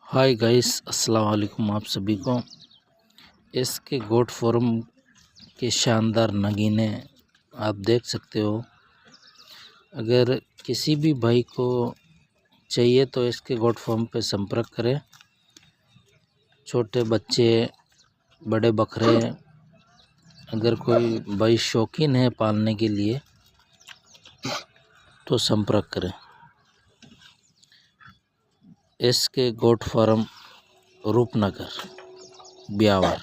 Hi guys, अस्सलाम वालेकुम। आप सभी को इसके गोट फॉर्म के शानदार नगीने आप देख सकते हो। अगर किसी भी भाई को चाहिए तो इसके गोट फॉर्म पे संपर्क करें। छोटे बच्चे, बड़े बकरे, अगर कोई भाई शौकीन है पालने के लिए तो संपर्क करें। इसके गोट फार्म रूपनगर, ब्यावर।